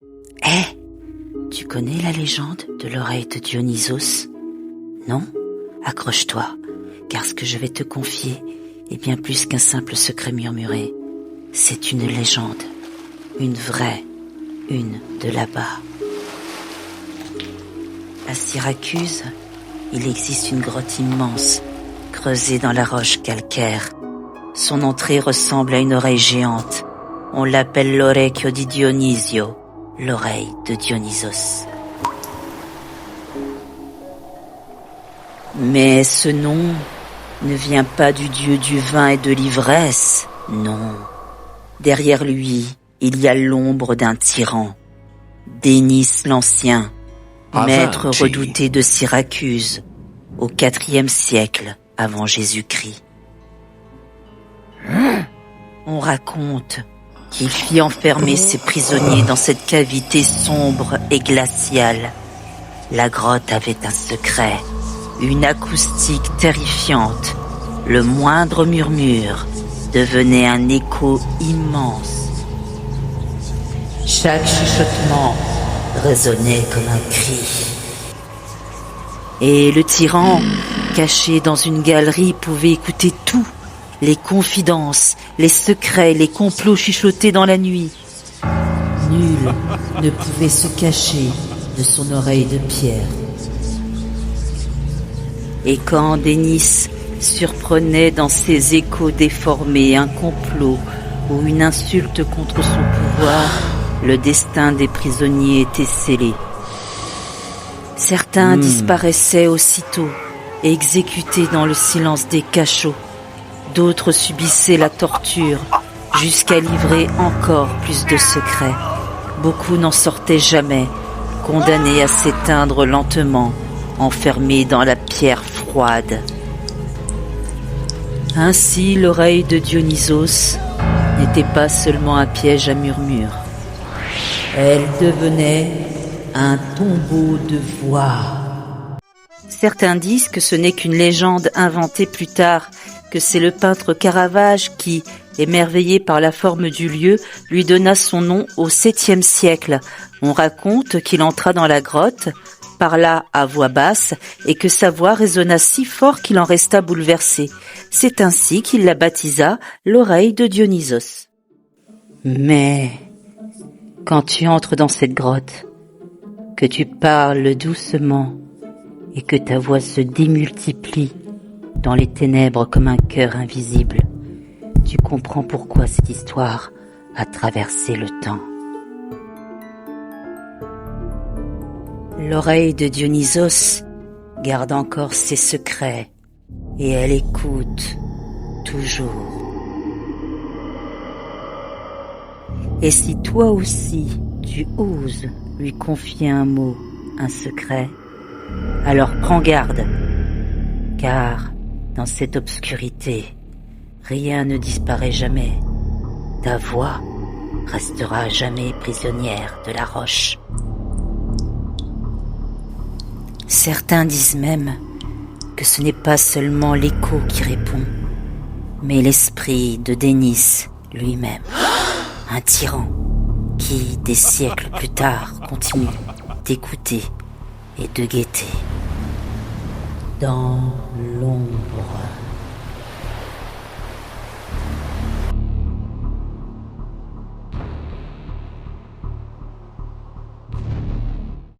Hé, tu connais la légende de l'oreille de Dionysos? Non? Accroche-toi, car ce que je vais te confier est bien plus qu'un simple secret murmuré. C'est une légende, une vraie, une de là-bas. À Syracuse, il existe une grotte immense, creusée dans la roche calcaire. Son entrée ressemble à une oreille géante. On l'appelle l'orecchio di Dionisio, l'oreille de Dionysos. Mais ce nom ne vient pas du dieu du vin et de l'ivresse, non. Derrière lui, il y a l'ombre d'un tyran, Dénis l'Ancien, maître redouté de Syracuse, au IVe siècle avant Jésus-Christ. On raconte qu'il fit enfermer ses prisonniers dans cette cavité sombre et glaciale. La grotte avait un secret, une acoustique terrifiante. Le moindre murmure devenait un écho immense. Chaque chuchotement résonnait comme un cri. Et le tyran, caché dans une galerie, pouvait écouter tout. Les confidences, les secrets, les complots chuchotés dans la nuit. Nul ne pouvait se cacher de son oreille de pierre. Et quand Dénis surprenait dans ses échos déformés un complot ou une insulte contre son pouvoir, le destin des prisonniers était scellé. Certains disparaissaient aussitôt, exécutés dans le silence des cachots. D'autres subissaient la torture, jusqu'à livrer encore plus de secrets. Beaucoup n'en sortaient jamais, condamnés à s'éteindre lentement, enfermés dans la pierre froide. Ainsi, l'oreille de Dionysos n'était pas seulement un piège à murmures. Elle devenait un tombeau de voix. Certains disent que ce n'est qu'une légende inventée plus tard, que c'est le peintre Caravage qui, émerveillé par la forme du lieu, lui donna son nom au 7e siècle. On raconte qu'il entra dans la grotte, parla à voix basse et que sa voix résonna si fort qu'il en resta bouleversé. C'est ainsi qu'il la baptisa l'oreille de Dionysos. Mais quand tu entres dans cette grotte, que tu parles doucement et que ta voix se démultiplie dans les ténèbres comme un cœur invisible, tu comprends pourquoi cette histoire a traversé le temps. L'oreille de Dionysos garde encore ses secrets et elle écoute toujours. Et si toi aussi tu oses lui confier un mot, un secret, alors prends garde, car dans cette obscurité, rien ne disparaît jamais. Ta voix restera à jamais prisonnière de la roche. Certains disent même que ce n'est pas seulement l'écho qui répond, mais l'esprit de Dénis lui-même, un tyran qui, des siècles plus tard, continue d'écouter et de guetter dans l'ombre.